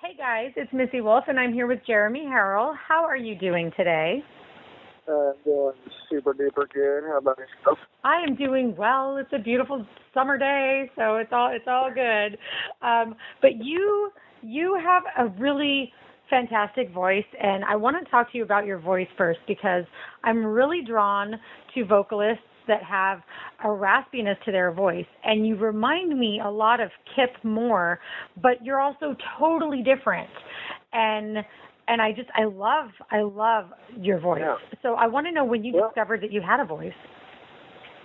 Hey guys, it's Missy Wolf, and I'm here with Jeremy Harrell. How are you doing today? I'm doing super duper good. How about yourself? I am doing well. It's a beautiful summer day, so it's all good. But you have a really fantastic voice, and I want to talk to you about your voice first because I'm really drawn to vocalists that have a raspiness to their voice, and you remind me a lot of Kip Moore, but you're also totally different. And I love your voice. Yeah. So I want to know when you discovered that you had a voice.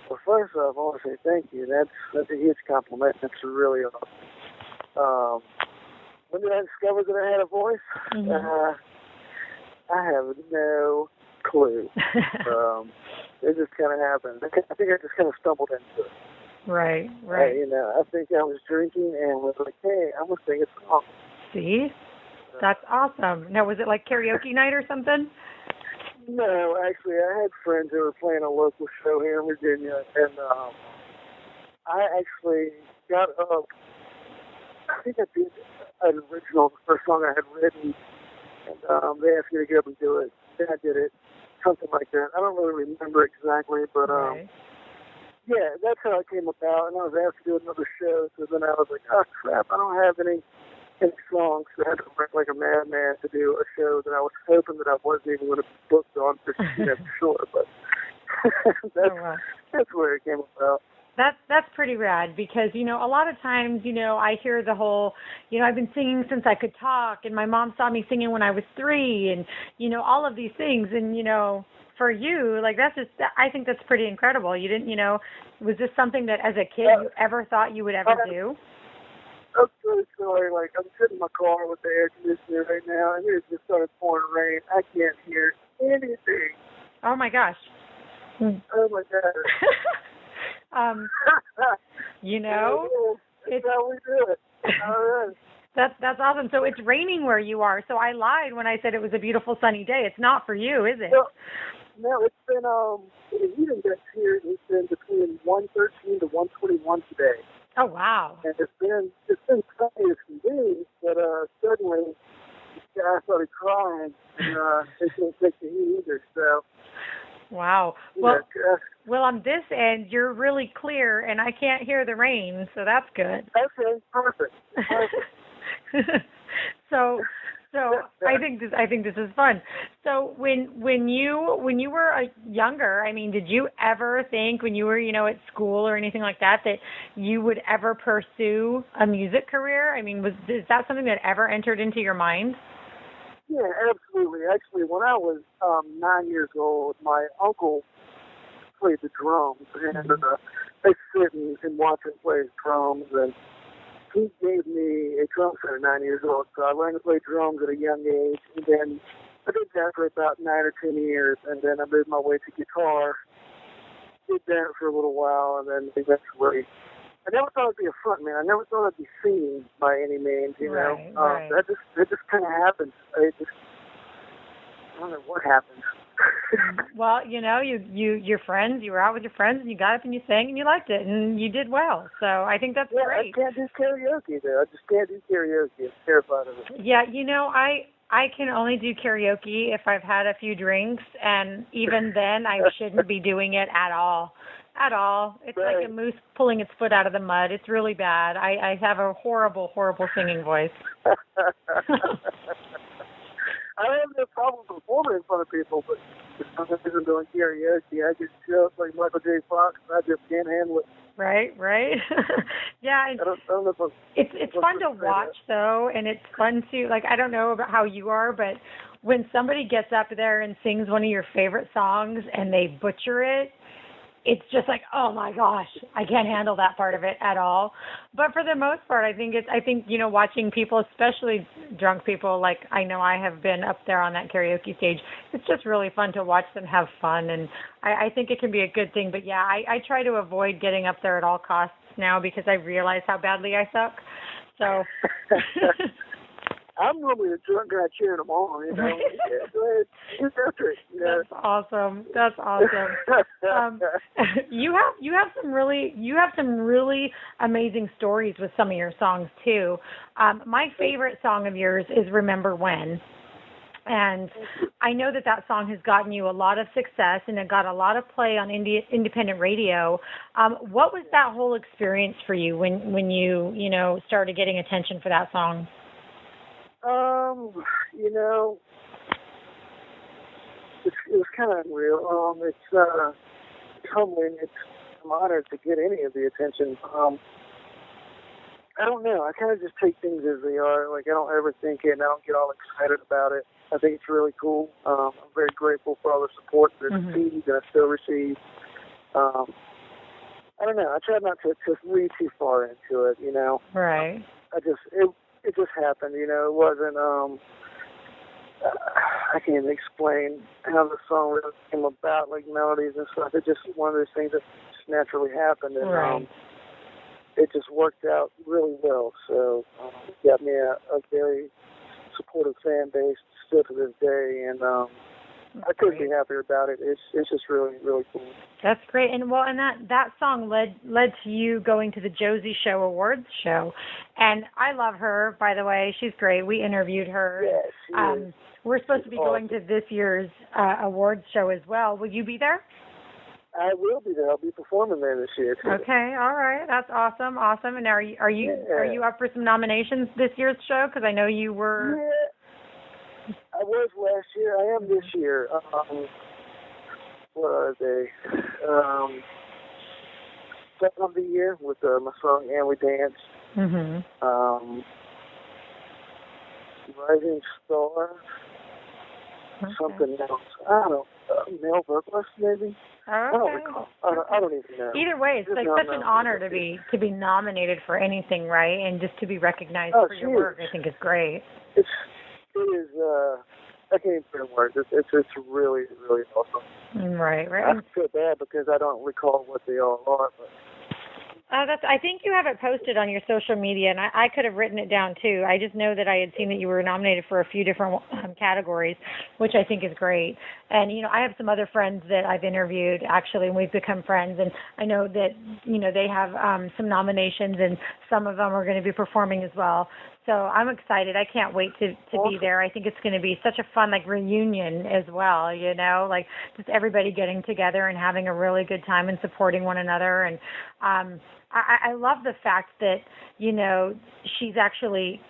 Well, first off, I want to say thank you. That's a huge compliment. That's really awesome. When did I discover that I had a voice? Mm-hmm. I have no clue. It just kind of happened. I think I just kind of stumbled into it. Right. I think I was drinking and was like, hey, I'm going to sing a song. See? That's awesome. Now, was it like karaoke night or something? No, actually, I had friends who were playing a local show here in Virginia, and I actually got up. I think I did an original, the first song I had written, and they asked me to get up and do it. Then I did it, something like that. I don't really remember exactly, but yeah, that's how it came about. And I was asked to do another show, so then I was like, oh crap, I don't have any songs. So I had to work like a madman to do a show that I was hoping that I wasn't even going to be booked on for sure. But that's where it came about. That's pretty rad because, a lot of times, I hear the whole, I've been singing since I could talk, and my mom saw me singing when I was 3, and, all of these things. And, for you, like, I think that's pretty incredible. You didn't, was this something that as a kid you ever thought you would ever do? That's a true story. Like, I'm sitting in my car with the air conditioner right now, and it just started pouring rain. I can't hear anything. Oh, my gosh. Oh, my God. It's how we do it. All right. That's awesome. So it's raining where you are. So I lied when I said it was a beautiful sunny day. It's not for you, is it? No, it's been the heat index here has been between 113 to 121 today. Oh wow. And it's been sunny as can be, but suddenly the guy started crying, and they can't take the heat either. So. Wow. Well, on this end, you're really clear, and I can't hear the rain, so that's good. Okay, perfect. So I think this is fun. So when you were younger, I mean, did you ever think when you were at school or anything like that you would ever pursue a music career? I mean, is that something that ever entered into your mind? Yeah, absolutely. Actually, when I was 9 years old, my uncle played the drums, and I sit and watch him play drums, and he gave me a drum set at 9 years old, so I learned to play drums at a young age, and then I did that for about 9 or 10 years, and then I moved my way to guitar, did that for a little while, and then eventually I never thought I'd be a frontman. I never thought I'd be singing by any means, Right. That just kind of happened. I don't know what happened. Well, your friends, you were out with your friends, and you got up and you sang, and you liked it, and you did well. So I think that's great. I can't do karaoke, though. I just can't do karaoke. I'm terrified of it. Yeah, I can only do karaoke if I've had a few drinks, and even then I shouldn't be doing it at all. At all. It's right. Like a moose pulling its foot out of the mud. It's really bad. I have a horrible, horrible singing voice. I have no problem performing in front of people, but for some reason doing karaoke, I get just like Michael J. Fox, and I just can't handle it. Right. Yeah. I don't know it's fun to watch, though, and it's fun to, like, I don't know about how you are, but when somebody gets up there and sings one of your favorite songs and they butcher it, it's just like, oh my gosh, I can't handle that part of it at all. But for the most part, I think watching people, especially drunk people, like I know I have been up there on that karaoke stage, it's just really fun to watch them have fun, and I think it can be a good thing. But yeah, I try to avoid getting up there at all costs now because I realize how badly I suck. So I I'm normally the drunk guy cheering them on. You know, yeah, go ahead, get after it. You know? That's awesome. That's awesome. You have some really amazing stories with some of your songs too. My favorite song of yours is "Remember When." And I know that song has gotten you a lot of success and it got a lot of play on independent radio. What was that whole experience for you when you started getting attention for that song? You know, it was kind of unreal. It's humbling. I'm honored to get any of the attention. I don't know. I kind of just take things as they are. Like, I don't ever think it, and I don't get all excited about it. I think it's really cool. I'm very grateful for all the support that I received and I still receive. I don't know. I try not to read too far into it, you know. Right. It just happened, you know. It wasn't, I can't even explain how the song really came about, like melodies and stuff. It's just one of those things that just naturally happened. And, right. It just worked out really well. So it got me a very supportive fan base still to this day, and I couldn't be happier about it. It's just really, really cool. That's great. And that song led to you going to the Josie Show Awards show. And I love her, by the way. She's great. We interviewed her. Yes, she is. We're supposed to be going to this year's awards show as well. Will you be there? I will be there. I'll be performing there this year too. Okay, all right, that's awesome. And are you up for some nominations this year's show? Because I know you were. Yeah, I was last year. I am this year. What are they? Second of the year with my song "And We Dance." Rising Star. Okay. Something else. I don't know. Male vocalist, maybe. Okay. I don't recall. I don't even know. Either way, it's like such an honor to be nominated for anything, right? And just to be recognized for your work, I think is great. It is. I can't even put in words. It's really, really awesome. Right. I feel bad because I don't recall what they all are, but. I think you have it posted on your social media, and I could have written it down too. I just know that I had seen that you were nominated for a few different categories, which I think is great. And, I have some other friends that I've interviewed, actually, and we've become friends. And I know that, they have some nominations, and some of them are going to be performing as well. So I'm excited. I can't wait to be there. I think it's going to be such a fun, reunion as well, just everybody getting together and having a really good time and supporting one another. And I love the fact that, she's actually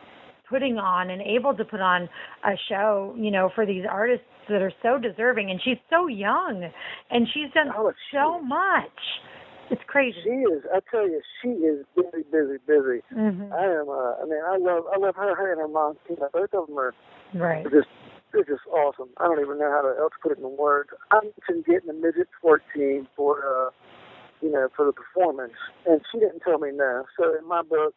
putting on and able to put on a show, for these artists that are so deserving. And she's so young, and she's done so much. It's crazy. She is. I tell you, she is busy, busy, busy. Mm-hmm. I love her and her mom. Both of them are right. They're just awesome. I don't even know how else to put it in words. I'm getting a midget sport team for the performance, and she didn't tell me no. So in my book,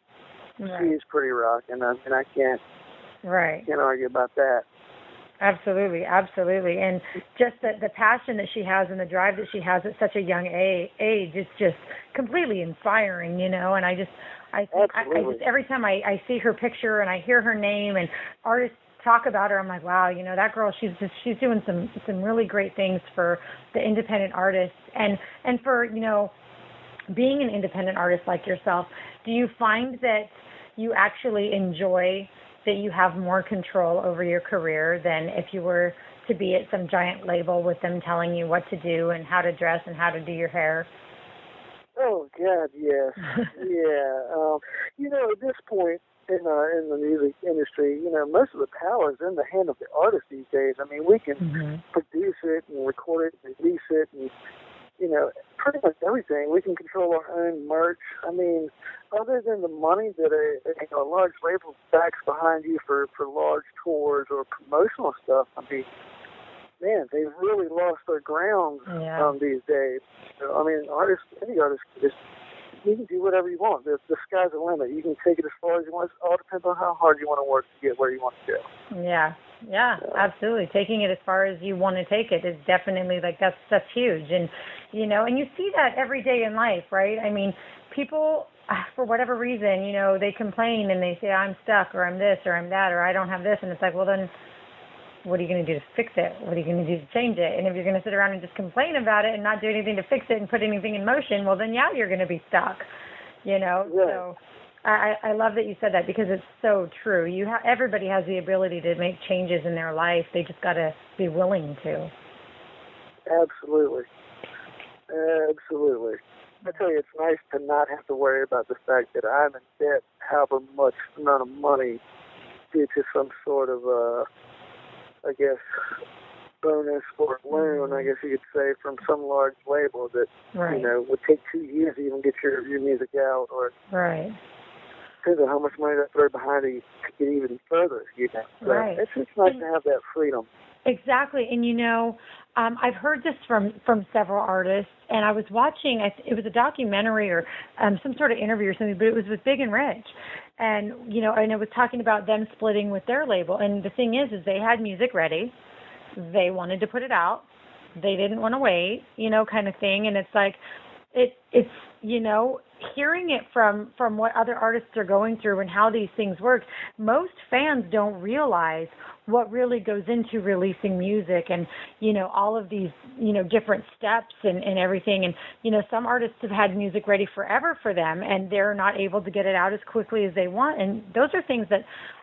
she is pretty rock, and I can't argue about that. Absolutely. And just the passion that she has and the drive that she has at such a young age, it's just completely inspiring, And I just every time I see her picture and I hear her name and artists talk about her, I'm like, wow, that girl, she's doing some really great things for the independent artists and for, being an independent artist like yourself. Do you find that you actually enjoy that you have more control over your career than if you were to be at some giant label with them telling you what to do and how to dress and how to do your hair? Oh, God, yes. Yeah. At this point in the music industry, most of the power is in the hand of the artist these days. I mean, we can produce it and record it and release it and, pretty much everything. We can control our own merch. I mean, other than the money that a large label backs behind you for large tours or promotional stuff, I mean, man, they've really lost their ground these days. So, I mean, any artist you can do whatever you want. The sky's the limit. You can take it as far as you want. It all depends on how hard you want to work to get where you want to go. Yeah, absolutely. Taking it as far as you want to take it is definitely that's huge. And, and you see that every day in life, right? I mean, people, for whatever reason, you know, they complain and they say, I'm stuck, or I'm this, or I'm that, or I don't have this. And it's like, well, then what are you going to do to fix it? What are you going to do to change it? And if you're going to sit around and just complain about it and not do anything to fix it and put anything in motion, well, then, yeah, you're going to be stuck, you know? Yeah. So I love that you said that, because it's so true. Everybody has the ability to make changes in their life. They just got to be willing to. Absolutely. Absolutely. I tell you, it's nice to not have to worry about the fact that I'm in debt, however much amount of money, due to some sort of, I guess, bonus or loan, I guess you could say, from some large label that, right. you know, would take 2 years to even get your music out, or right. depends on how much money they throw behind it to get even further, you know. So right. It's nice to have that freedom. Exactly. And, you know, I've heard this from several artists, and I was watching, it was a documentary or some sort of interview or something, but it was with Big and Rich. And, you know, and it was talking about them splitting with their label. And the thing is they had music ready. They wanted to put it out. They didn't want to wait, you know, kind of thing. And it's like, it's, you know, hearing it from what other artists are going through and how these things work, most fans don't realize what really goes into releasing music and, you know, all of these, you know, different steps and everything. And, you know, some artists have had music ready forever for them and they're not able to get it out as quickly as they want. And those are things that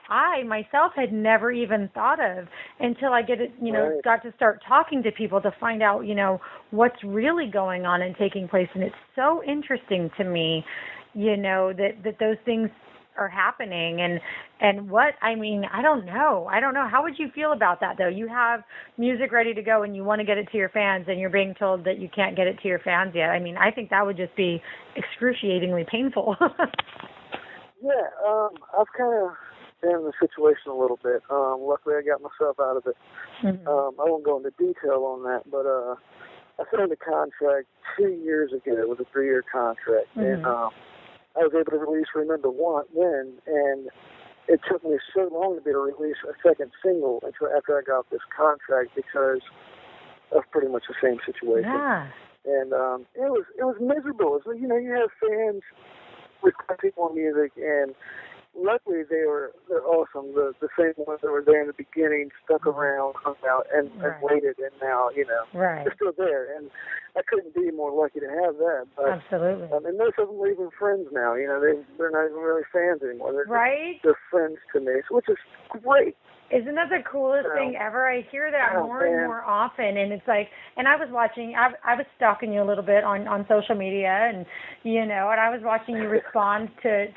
I myself had never even thought of until I got to start talking to people to find out, you know, what's really going on and taking place. And it's so interesting to me, you know, that those things are happening and what, I mean, I don't know. How would you feel about that, though? You have music ready to go and you want to get it to your fans and you're being told that you can't get it to your fans yet. I mean, I think that would just be excruciatingly painful. Yeah, I've kind of been in the situation a little bit. Luckily, I got myself out of it. Mm-hmm. I won't go into detail on that, but I signed a contract 2 years ago. It was a 3-year contract, mm-hmm. and I was able to release Remember When, and it took me so long to be able to release a second single until after I got this contract because of pretty much the same situation. Yeah. And it was miserable. So, you know, you have fans requesting more music, and luckily they're awesome. The same ones that were there in the beginning stuck around, hung out, and waited, and now, you know, they're still there. And I couldn't be more lucky to have that. But, absolutely. And most of them are even friends now. You know, they're not even really fans anymore. Right? They're friends to me, which is great. Isn't that the coolest thing ever? I hear that more and more often, and it's like, and I was watching, I was stalking you a little bit on social media, and, you know, and I was watching you respond to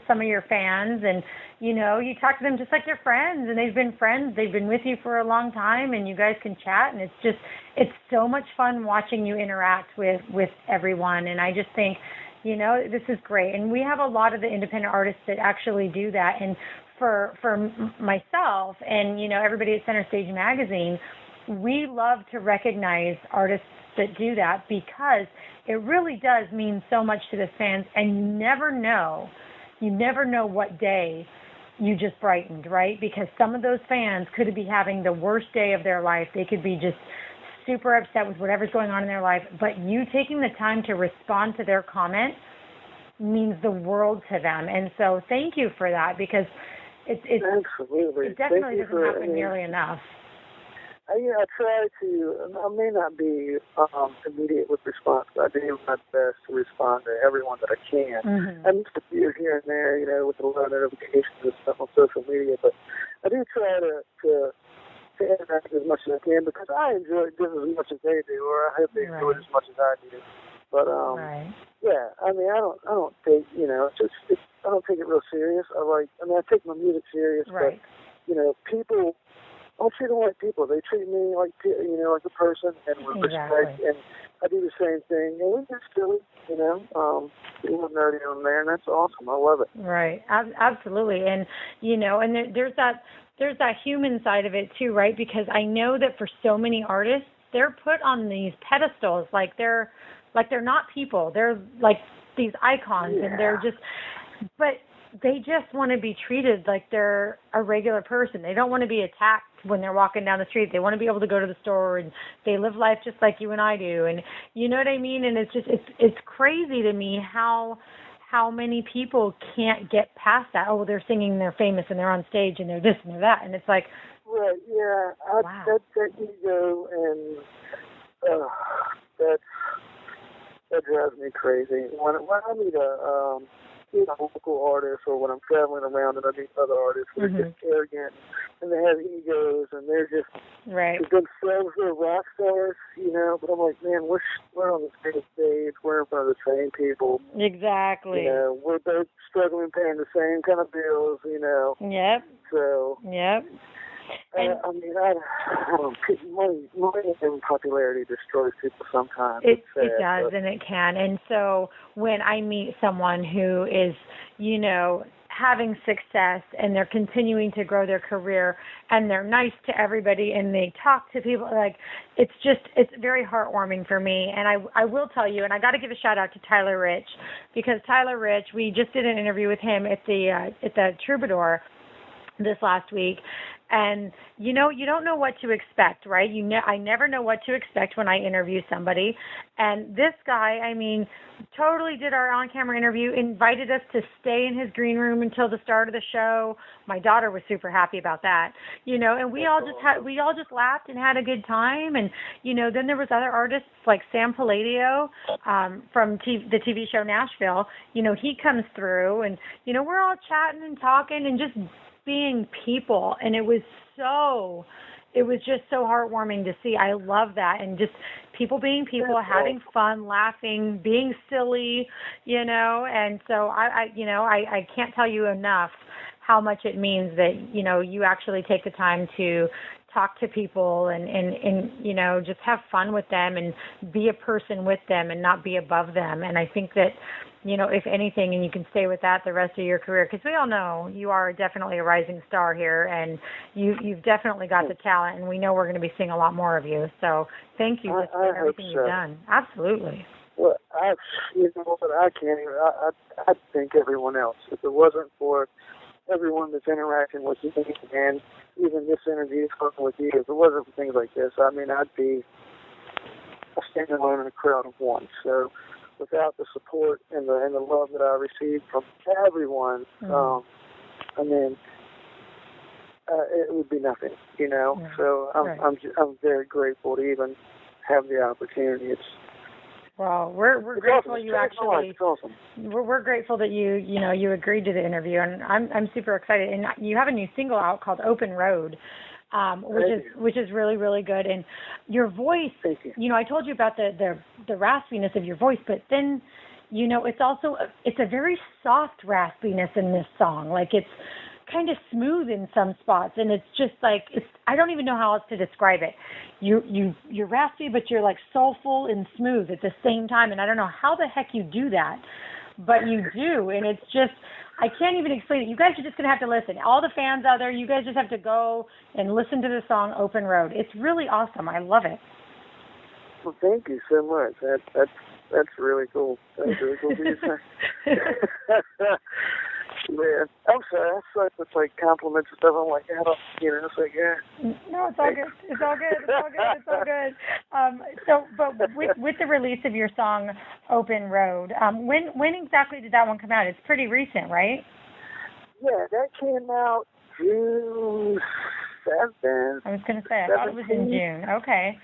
some of your fans, and, you know, you talk to them just like you're friends, and they've been friends, they've been with you for a long time, and you guys can chat, and it's so much fun watching you interact with everyone, and I just think, you know, this is great, and we have a lot of the independent artists that actually do that, and for myself and, you know, everybody at Center Stage Magazine, we love to recognize artists that do that because it really does mean so much to the fans, and you never know what day you just brightened, right? Because some of those fans could be having the worst day of their life. They could be just super upset with whatever's going on in their life, but you taking the time to respond to their comment means the world to them. And so thank you for that, because absolutely. It definitely doesn't happen nearly enough. I try to, I may not be immediate with response, but I do my best to respond to everyone that I can. Mm-hmm. I miss a few here and there, you know, with a lot of notifications and stuff on social media, but I do try to interact as much as I can because I enjoy it just as much as they do, or I hope they enjoy it as much as I do. But yeah, I mean, I don't take, you know, I don't take it real serious. I take my music serious, but you know, people, I don't treat them like people. They treat me like, you know, like a person and with respect, and I do the same thing. And we get silly, you know, a little nerdy on there, and that's awesome. I love it. Right, absolutely, and you know, and there's that human side of it too, right? Because I know that for so many artists, they're put on these pedestals like they're not people. They're like these icons, and they're just, but they just want to be treated like they're a regular person. They don't want to be attacked when they're walking down the street. They want to be able to go to the store, and they live life just like you and I do. And you know what I mean? And it's crazy to me how many people can't get past that. Oh, well, they're singing, they're famous, and they're on stage, and they're this and they're that. And it's like, right, yeah, wow. that ego and that drives me crazy. When I meet a local artist, or when I'm traveling around and I meet other artists, they're just arrogant and they have egos and they're just themselves. They're rock stars, you know. But I'm like, man, we're on the same stage. We're in front of the same people. Exactly. You know, we're both struggling, paying the same kind of bills, you know. Yep. So. Yep. I don't money and popularity destroys people sometimes. It does, and it can. And so when I meet someone who is, you know, having success and they're continuing to grow their career and they're nice to everybody and they talk to people, like, it's very heartwarming for me. And I will tell you, and I got to give a shout out to Tyler Rich, because Tyler Rich, we just did an interview with him at the Troubadour this last week. And, you know, you don't know what to expect, right? I never know what to expect when I interview somebody. And this guy, I mean, totally did our on-camera interview, invited us to stay in his green room until the start of the show. My daughter was super happy about that, you know, and we all just laughed and had a good time. And, you know, then there was other artists like Sam Palladio from the TV show Nashville. You know, he comes through and, you know, we're all chatting and talking and just being people, and it was just so heartwarming to see. I love that, and just people being people, having fun, laughing, being silly, you know. And so I can't tell you enough how much it means that, you know, you actually take the time to talk to people and you know, just have fun with them and be a person with them and not be above them. And I think that, you know, if anything, and you can stay with that the rest of your career, because we all know you are definitely a rising star here, and you've definitely got the talent, and we know we're going to be seeing a lot more of you. So thank you for everything you've done. Absolutely. Well, you know, but I can't even. I think everyone else. If it wasn't for everyone that's interacting with me, and even this interview with you, if it wasn't for things like this, I mean, I'd be standing alone in a crowd of one. So, without the support and the love that I received from everyone, I mean, it would be nothing, you know. Yeah. So I'm very grateful to even have the opportunity. Well, we're grateful awesome. you actually. It's awesome. We're grateful that you agreed to the interview, and I'm super excited. And you have a new single out called Open Road, which is really, really good. And your voice, you know, I told you about the raspiness of your voice, but then, you know, it's a very soft raspiness in this song. Like, it's kind of smooth in some spots, and it's just like, I don't even know how else to describe it. You're raspy, but you're like soulful and smooth at the same time, and I don't know how the heck you do that, but you do, and it's just, I can't even explain it. You guys are just going to have to listen. All the fans out there, you guys just have to go and listen to the song Open Road. It's really awesome. I love it. Well, thank you so much. That's really cool. That's really cool to say. Man, I'm sorry. I suck with like compliments and stuff. I'm like, I don't, you know, it's like, yeah. No, it's all good. It's all good. It's all good. It's all good. So, but with the release of your song Open Road, when exactly did that one come out? It's pretty recent, right? Yeah, that came out June 7th. I was going to say, I thought it was in June. Okay.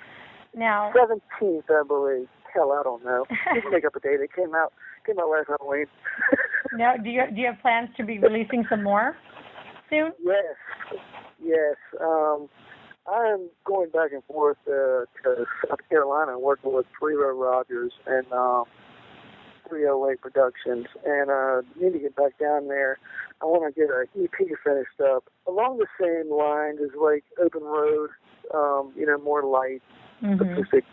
Now 17th, I believe. Hell, I don't know. You can make up a date. It came out last Halloween. Now, do you have plans to be releasing some more soon? Yes. I'm going back and forth to South Carolina, working with Freero Rogers and 308 Productions, and need to get back down there. I want to get an EP finished up along the same lines as like Open Road, you know, more light, acoustic.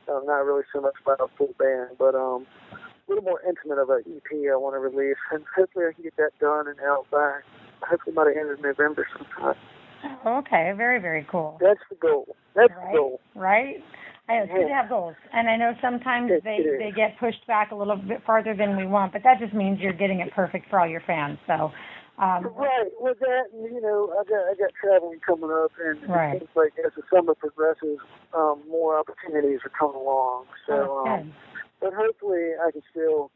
Not really so much about a full band, but a little more intimate of an EP I want to release, and hopefully I can get that done and out by hopefully by the end of November sometime. Okay, very, very cool. That's the goal. The goal. Right? I know, it's good to have goals. And I know sometimes they get pushed back a little bit farther than we want, but that just means you're getting it perfect for all your fans. So Right. With that, I got traveling coming up, and it seems like as the summer progresses, more opportunities are coming along. So, but hopefully, I can still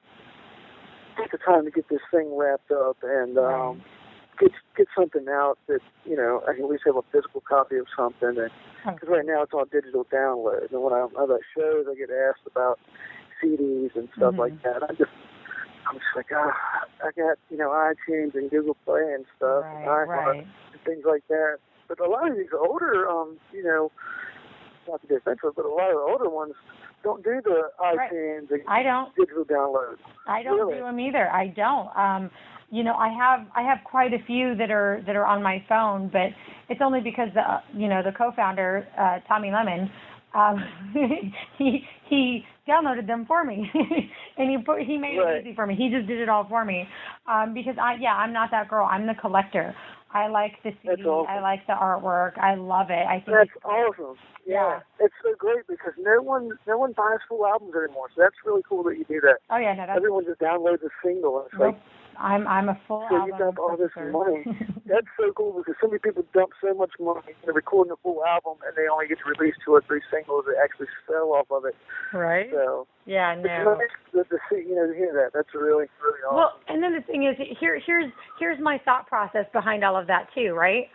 take the time to get this thing wrapped up and get something out that I can at least have a physical copy of something. Because right now it's all digital download, and when I'm at shows, I get asked about CDs and stuff like that. I'm just like, I got, iTunes and Google Play and stuff, and things like that. But a lot of these older, not to be offensive, but a lot of the older ones don't do the iTunes and digital downloads. I don't do them either. I don't. I have quite a few that are on my phone, but it's only because the co-founder, Tommy Lemon, he downloaded them for me, and he made it easy for me. He just did it all for me, because I'm not that girl. I'm the collector. I like the CD. Awesome. I like the artwork. I love it. I think that's awesome. Yeah, it's so great because no one buys full albums anymore. So that's really cool that you do that. Oh yeah, no, everyone just downloads a single. It's like I'm a full so album. You dump all this money. That's so cool because so many people dump so much money into recording a full album and they only get to release 2 or 3 singles that actually sell off of it. Right. So yeah, no. It's nice to hear that. That's really, really awesome. Well, and then the thing is, here's my thought process behind all of that too, right?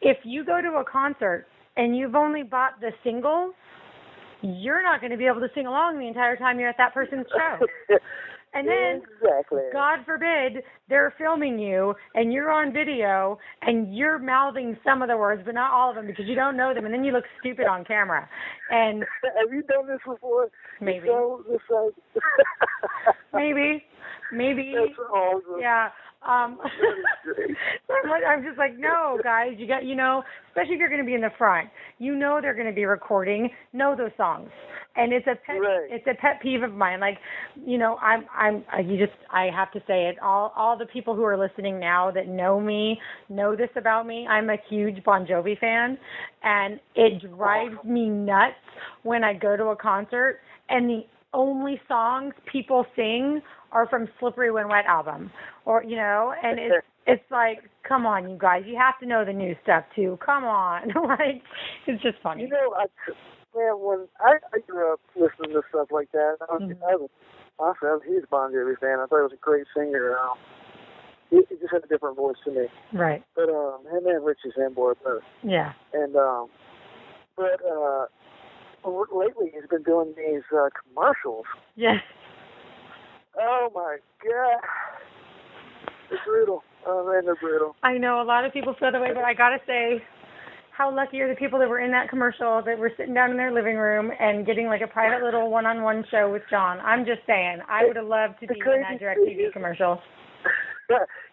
If you go to a concert and you've only bought the singles, you're not going to be able to sing along the entire time you're at that person's show. And then, God forbid, they're filming you, and you're on video, and you're mouthing some of the words, but not all of them, because you don't know them, and then you look stupid on camera. And have you done this before? Maybe. Maybe. That's awesome. Yeah. I'm just like, no, guys, you got, especially if you're going to be in the front, they're going to be recording, know those songs. And it's a pet peeve of mine. Like, I have to say it. All the people who are listening now that know me, know this about me. I'm a huge Bon Jovi fan, and it drives me nuts when I go to a concert and the only songs people sing are from Slippery When Wet album, or and it's like, come on, you guys, you have to know the new stuff too. Come on, like, it's just funny. When I grew up listening to stuff like that, I was a huge Bon Jovi fan. I thought he was a great singer. He just had a different voice to me. Right. But him and Richie Sambor both. Yeah. And lately he's been doing these commercials. Yes. Oh my God. It's brutal. Oh man, they're brutal. I know a lot of people feel that way, but I gotta say, how lucky are the people that were in that commercial that were sitting down in their living room and getting like a private little one-on-one show with John. I'm just saying, I would have loved to be in that DirecTV commercial.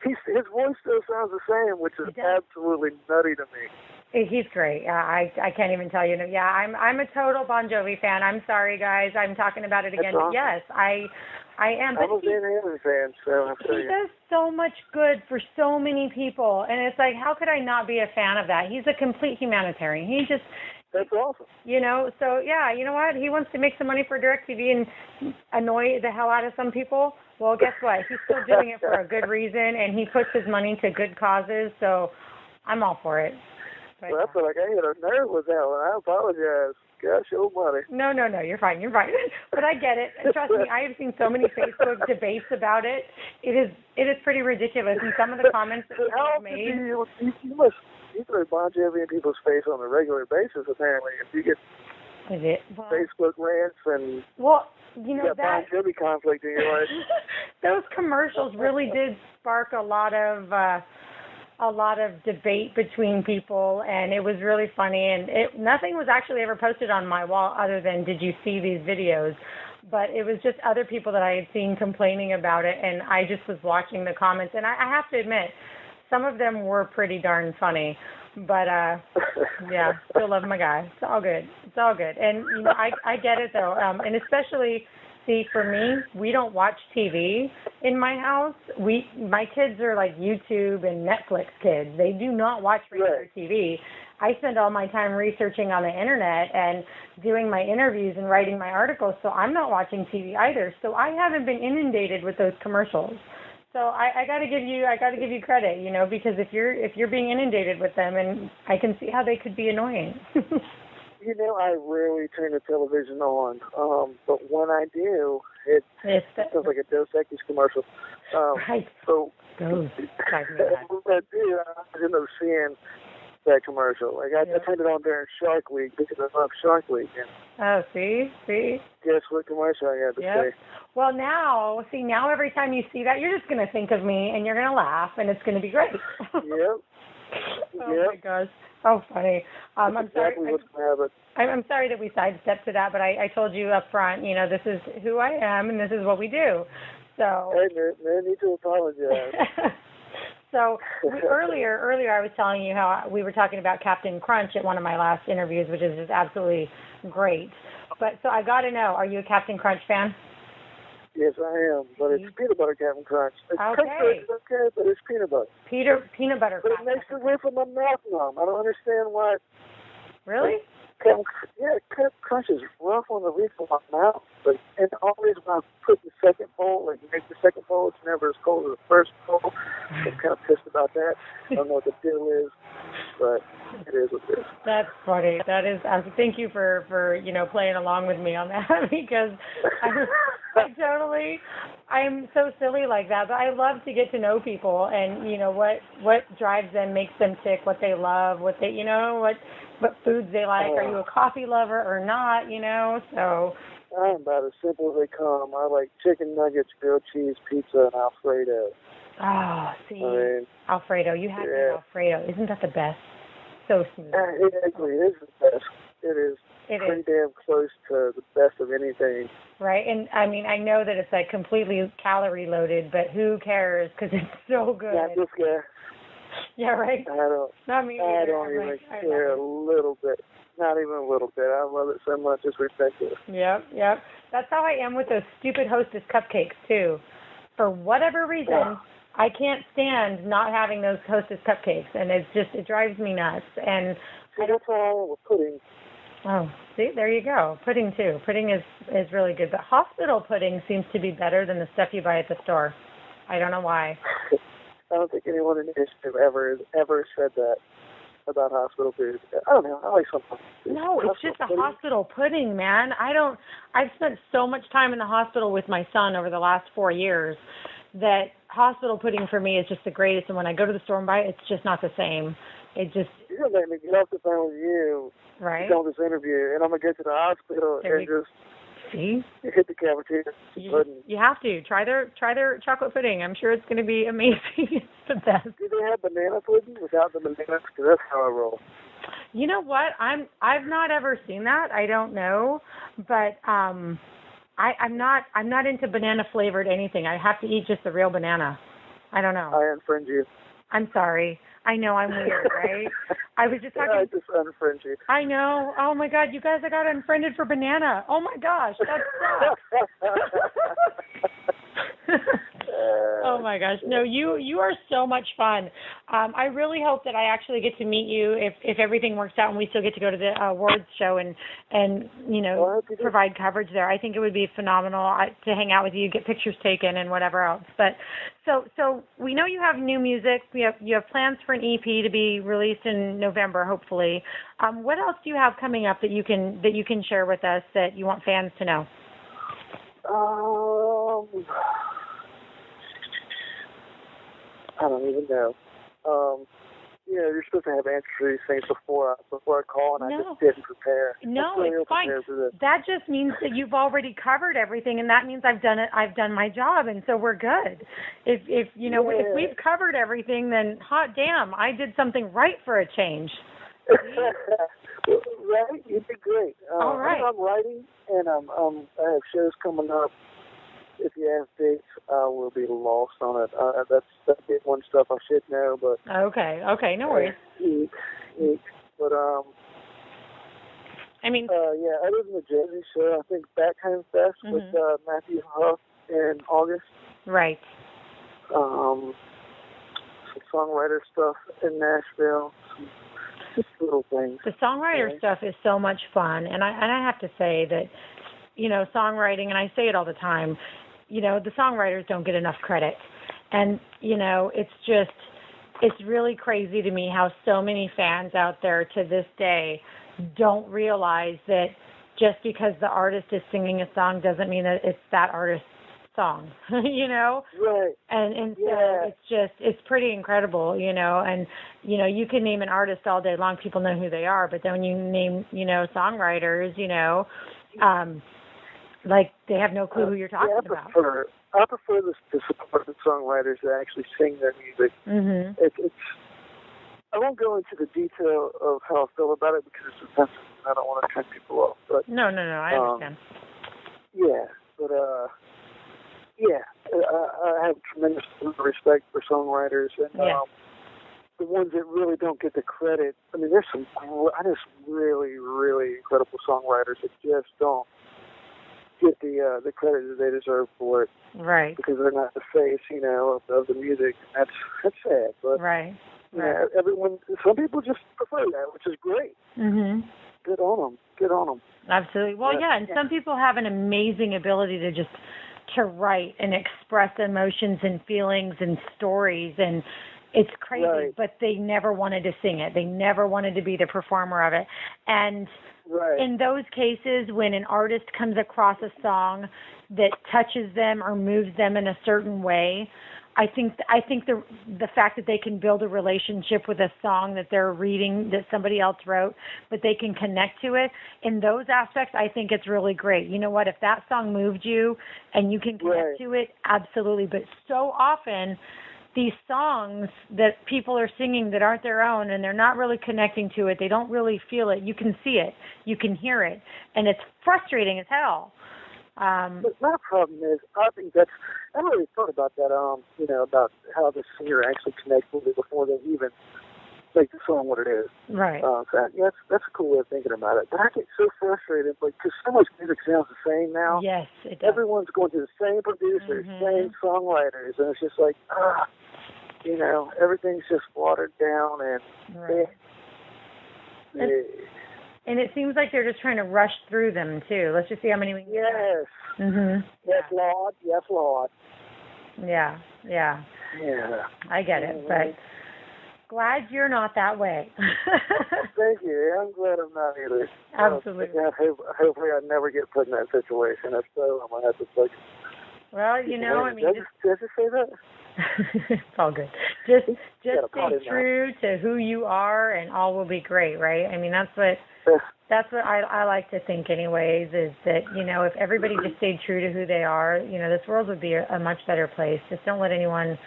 His voice still sounds the same, which is absolutely nutty to me. He's great. I can't even tell you. Yeah, I'm a total Bon Jovi fan. I'm sorry, guys. I'm talking about it again. Awesome. But yes, I am. I'm a Van Halen fan, so he does so much good for so many people, and it's like, how could I not be a fan of that? He's a complete humanitarian. That's awesome. So yeah, you know what? He wants to make some money for DirecTV and annoy the hell out of some people. Well, guess what? He's still doing it for a good reason, and he puts his money to good causes, so I'm all for it. But, I feel like I hit a nerve with that one. I apologize. Gosh, almighty. No, you're fine. But I get it. And trust me, I have seen so many Facebook debates about it. It is pretty ridiculous. And some of the comments that people have made. You throw Bon Jovi in people's face on a regular basis, apparently. If you get Facebook rants and you got Bon Jovi conflict in your life. Those commercials really did spark a lot of debate between people, and it was really funny, and nothing was actually ever posted on my wall other than, did you see these videos? But it was just other people that I had seen complaining about it, and I just was watching the comments, and I have to admit, some of them were pretty darn funny, but yeah, still love my guy. It's all good. And I get it though, and especially, see, for me, we don't watch TV in my house. My kids are like YouTube and Netflix kids. They do not watch regular TV. I spend all my time researching on the internet and doing my interviews and writing my articles, so I'm not watching TV either. So I haven't been inundated with those commercials. So I got to give you credit, you know, because if you're being inundated with them, and I can see how they could be annoying. You know, I rarely turn the television on, but when I do, it sounds like a Dos Equis commercial. Right. So Those. when I do, I end up seeing that commercial. Like I turned it on during Shark Week because I love Shark Week. And oh, see. guess what commercial I got to say? Well, now every time you see that, you're just gonna think of me, and you're gonna laugh, and it's gonna be great. Yep. Oh my gosh. Oh, funny. I'm sorry. Exactly what's gonna happen. I'm sorry that we sidestepped to that, but I told you up front, you know, this is who I am and this is what we do. So. Hey, no need to apologize. So earlier I was telling you how we were talking about Captain Crunch at one of my last interviews, which is just absolutely great. But so I got to know, are you a Captain Crunch fan? Yes, I am, but it's peanut butter Captain Crunch. It's okay. Okay, but it's peanut butter. Peanut butter. But it makes the roof of my mouth numb. I don't understand why. Really? Captain Crunch is rough on the roof of my mouth, but and always when I put the second bowl, like make the second bowl, it's never as cold as the first bowl. I'm kind of pissed about that. I don't know what the deal is, but it is what it is. That's funny. That is. Thank you for you know playing along with me on that because I'm so silly like that. But I love to get to know people and you know what drives them, makes them tick, what they love, what they what foods they like. Are you a coffee lover or not? You know, so. I'm about as simple as they come. I like chicken nuggets, grilled cheese, pizza, and Alfredo. Oh, see, Alfredo. You had Alfredo. Isn't that the best? So smooth. It actually is the best. It is pretty damn close to the best of anything. Right, and I mean, I know that it's like completely calorie loaded, but who cares? Because it's so good. Not this guy. Yeah, right. I don't even care a little bit. Not even a little bit. I love it so much. It's ridiculous. Yep. That's how I am with those stupid Hostess cupcakes too. For whatever reason, I can't stand not having those Hostess cupcakes, and it drives me nuts. And see, that's how I am with pudding. Oh, see, there you go. Pudding too. Pudding is really good, but hospital pudding seems to be better than the stuff you buy at the store. I don't know why. I don't think anyone in the history ever said that about hospital food. I don't know. I like something. No, it's just a hospital pudding, man. I've spent so much time in the hospital with my son over the last 4 years that hospital pudding for me is just the greatest. And when I go to the store and buy it, it's just not the same. It just. You're going to make me get off the phone with you. Right. On this interview, and I'm going to get to the hospital just. See? Hit the cafeteria. You have to try their chocolate pudding. I'm sure it's going to be amazing. It's the best. Do they have banana pudding without the bananas? Because that's how I roll. You know what? I've not ever seen that. I don't know, but I'm not into banana flavored anything. I have to eat just the real banana. I don't know. I unfriend you. I'm sorry. I know I'm weird, right? I was just talking. I just unfriend you. I know. Oh my God, you guys! I got unfriended for banana. Oh my gosh, that sucks. Oh my gosh, no, you are so much fun. I really hope that I actually get to meet you if everything works out and we still get to go to the awards show and you know provide coverage there. I think it would be phenomenal to hang out with you, get pictures taken, and whatever else. But so we know you have new music. You have plans for an EP to be released in November, hopefully. What else do you have coming up that you can share with us that you want fans to know? I don't even know. You're supposed to have answers to these things before I call, and I just didn't prepare. No, it's fine. That just means that you've already covered everything, and that means I've done my job, and so we're good. If we've covered everything, then hot damn, I did something right for a change. Right, you did great. All right. I'm writing, and I have shows coming up. If you ask dates, I will be lost on it. That's one stuff I should know, but okay, no worries. But I mean, other than the Jersey show, I think Backhand Fest with Matthew Huff in August. Right. Some songwriter stuff in Nashville. Just little things. The songwriter stuff is so much fun, and I have to say that, songwriting, and I say it all the time, the songwriters don't get enough credit. And, it's really crazy to me how so many fans out there to this day don't realize that just because the artist is singing a song doesn't mean that it's that artist's song, Right. And so it's pretty incredible, and, you can name an artist all day long, people know who they are, but then when you name, songwriters, like they have no clue who you're talking about. I prefer the supporting songwriters that actually sing their music. Mm-hmm. It's. I won't go into the detail of how I feel about it because it's offensive. I don't want to turn people off. But no, I understand. I have tremendous respect for songwriters and the ones that really don't get the credit. I mean, there's some really, really incredible songwriters that just don't get the credit that they deserve for it, right? Because they're not the face, of the music. That's sad, but right. Some people just prefer that, which is great. Mm-hmm. Good on them. Absolutely. Well, and some people have an amazing ability to write and express emotions and feelings and stories, and it's crazy. Right. But they never wanted to sing it. They never wanted to be the performer of it, and. Right. In those cases, when an artist comes across a song that touches them or moves them in a certain way, I think the fact that they can build a relationship with a song that they're reading that somebody else wrote, but they can connect to it, in those aspects, I think it's really great. You know what? If that song moved you and you can connect to it, absolutely. But so often, these songs that people are singing that aren't their own and they're not really connecting to it, they don't really feel it. You can see it, you can hear it, and it's frustrating as hell. But my problem is, I think I really thought about that, about how the singer actually connects with it before they even make the song what it is. Right. So that's a cool way of thinking about it. But I get so frustrated, because so much music sounds the same now. Yes, it does. Everyone's going to the same producers, same songwriters, and it's just like, everything's just watered down and. And it seems like they're just trying to rush through them too. Let's just see how many we can get. Yes. Mm-hmm. Yes, Lord. Yes, Lord. Yeah. Yeah. I get it, but glad you're not that way. Thank you. I'm glad I'm not either. Absolutely. Hopefully I never get put in that situation. If so, I'm going to have to like... Well, I mean... Did I just say that? It's all good. Just stay true to who you are and all will be great, right? I mean, that's what I like to think anyways, is that, if everybody just stayed true to who they are, this world would be a much better place. Just don't let anyone,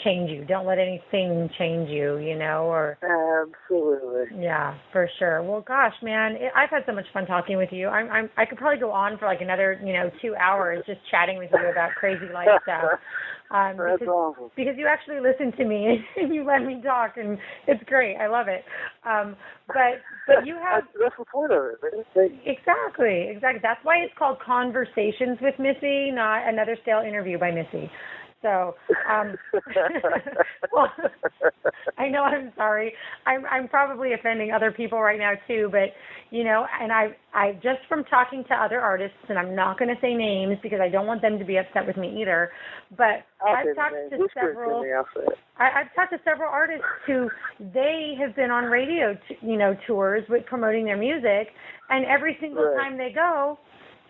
change you. Don't let anything change you, or... Absolutely. Yeah, for sure. Well, gosh, man, I've had so much fun talking with you. I could probably go on for like another, 2 hours just chatting with you about crazy life stuff. That's awesome. Because you actually listen to me and you let me talk, and it's great. I love it. But you have... That's the point of it. Exactly. That's why it's called Conversations with Missy, not Another Stale Interview by Missy. So, well, I know, I'm sorry. I'm probably offending other people right now too, but, and I just from talking to other artists, and I'm not going to say names because I don't want them to be upset with me either, but I've talked to several artists who they have been on radio, tours with promoting their music, and every single time they go,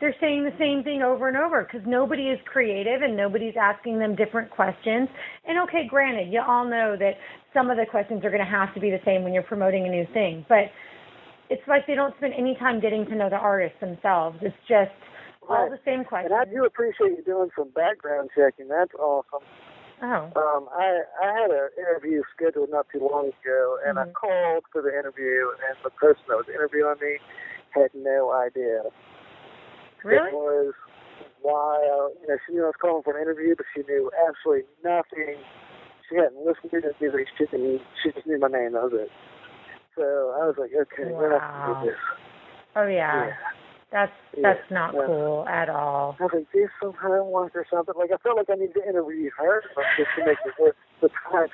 they're saying the same thing over and over because nobody is creative and nobody's asking them different questions. And okay, granted, you all know that some of the questions are going to have to be the same when you're promoting a new thing, but it's like they don't spend any time getting to know the artists themselves. It's just all the same questions. And I do appreciate you doing some background checking. That's awesome. Oh. I had an interview scheduled not too long ago, and I called for the interview, and the person that was interviewing me had no idea. Really? It was why, she knew I was calling for an interview, but she knew absolutely nothing. She hadn't listened to the music. She just knew my name. That was it. So I was like, okay, we're not going to do this. Oh, yeah. That's not cool at all. I was like, do some homework or something. Like, I felt like I needed to interview her just to make it worth the time.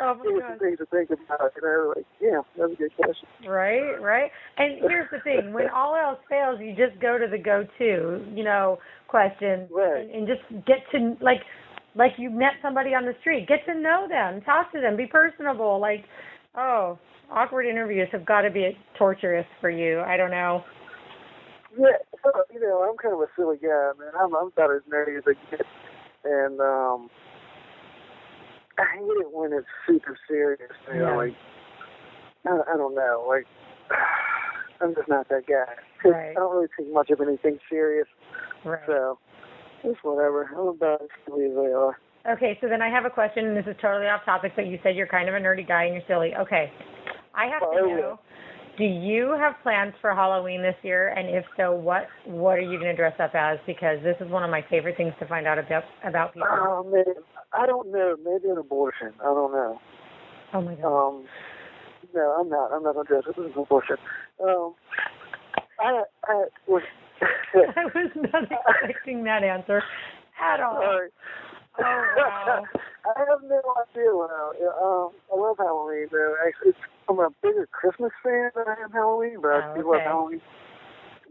Oh, my Give me God. some things to think about. Like, yeah, that's a good question. Right. And here's the thing. When all else fails, you just go to the go-to, questions. Right. And just get to, like you met somebody on the street. Get to know them. Talk to them. Be personable. Awkward interviews have got to be torturous for you. I don't know. Yeah, I'm kind of a silly guy, man. I'm about as nerdy as I get. And I hate it when it's super serious. I don't know. Like, I'm just not that guy. Right. I don't really take much of anything serious. Right. So, it's whatever. I'm about as silly as they are. Okay, so then I have a question, and this is totally off topic, but you said you're kind of a nerdy guy and you're silly. Okay. I have to know, do you have plans for Halloween this year? And if so, what are you going to dress up as? Because this is one of my favorite things to find out about people. Oh, man. I don't know. Maybe an abortion. I don't know. Oh, my God. No, I'm not. I'm not going to dress up as an abortion. I was not expecting that answer at all. Sorry. Oh, wow. I have no idea. I love Halloween, though. Actually, I'm a bigger Christmas fan than I am Halloween, but I do love Halloween.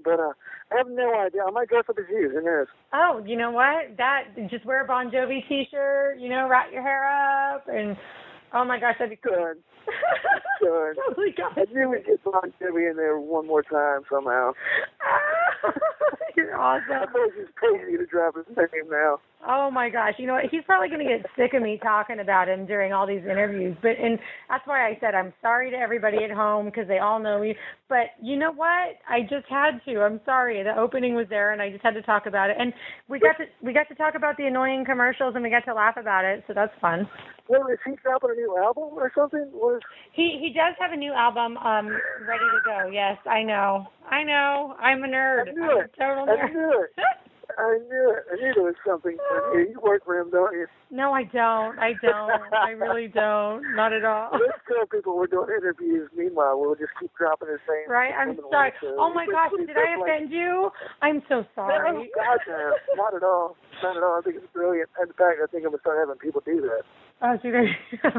But I have no idea. I might dress up as you. Who knows? Oh, you know what? Just wear a Bon Jovi T-shirt, wrap your hair up, and oh my gosh, that'd be cool. Good. Good. Totally got I knew we'd get Bon Jovi in there one more time somehow. You're awesome. I thought he's crazy to drop his name now. Oh my gosh, you know what? He's probably going to get sick of me talking about him during all these interviews. And that's why I said I'm sorry to everybody at home because they all know me. But you know what? I just had to. I'm sorry. The opening was there, and I just had to talk about it. And we got to talk about the annoying commercials, and we got to laugh about it. So that's fun. Well, is he dropping a new album or something? He does have a new album ready to go. Yes, I know. I'm a nerd. I'm a total nerd. I knew it. I knew there was something. You work for him, don't you? No, I don't. I really don't. Not at all. Let's tell people we're doing interviews. Meanwhile, we'll just keep dropping his name. Right? I'm sorry. Oh, my gosh. Did I offend you? I'm so sorry. No, God, no. Not at all. Not at all. I think it's brilliant. In fact, I think I'm going to start having people do that. Oh, so there you go.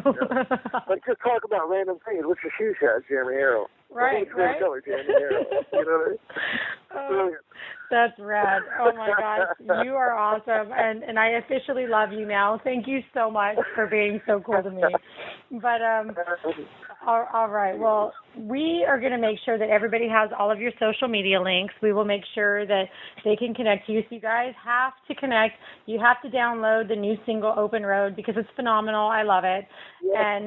Like, just talk about random things. What's your shoe size, Jeremy Harrell? Right. Color, Jeremy Harrell. You know what I mean? Brilliant. That's rad. Oh, my gosh. You are awesome. And I officially love you now. Thank you so much for being so cool to me. But, all right. Well, we are going to make sure that everybody has all of your social media links. We will make sure that they can connect to you. So you guys have to connect. You have to download the new single, Open Road, because it's phenomenal. I love it. Yes, and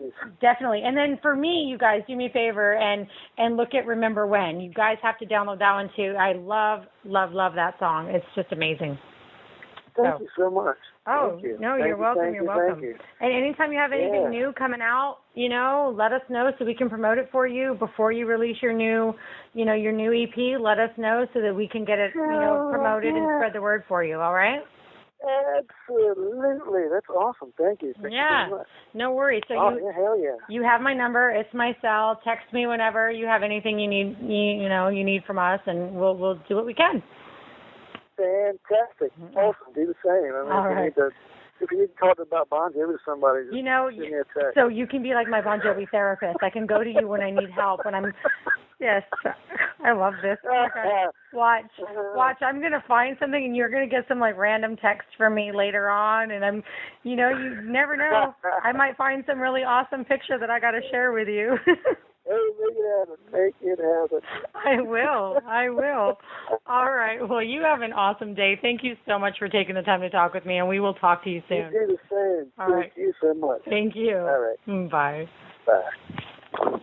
please. Definitely. And then for me, you guys, do me a favor and look at Remember When. You guys have to download that one too. I love that song. It's just amazing. Thank you so much. Oh, thank you. No, you're welcome. You're welcome. And anytime you have anything new coming out, let us know so we can promote it for you before you release your new EP. Let us know so that we can get it, promoted and spread the word for you. All right? Absolutely. That's awesome. Thank you. Thank you so much. No worries. So hell yeah. You have my number. It's my cell. Text me whenever you have anything you need from us, and we'll do what we can. Fantastic. Awesome. Do the same. I mean, if you need to talk about Bon Jovi to somebody, just give me a text. So you can be like my Bon Jovi therapist. I can go to you when I need help. Yes, I love this. Okay. Watch. I'm going to find something, and you're going to get some random text from me later on, and you never know. I might find some really awesome picture that I got to share with you. Hey, make it happen. I will. All right. Well, you have an awesome day. Thank you so much for taking the time to talk with me, and we will talk to you soon. You do the same. All right. Thank you so much. Thank you. All right. Bye. Bye.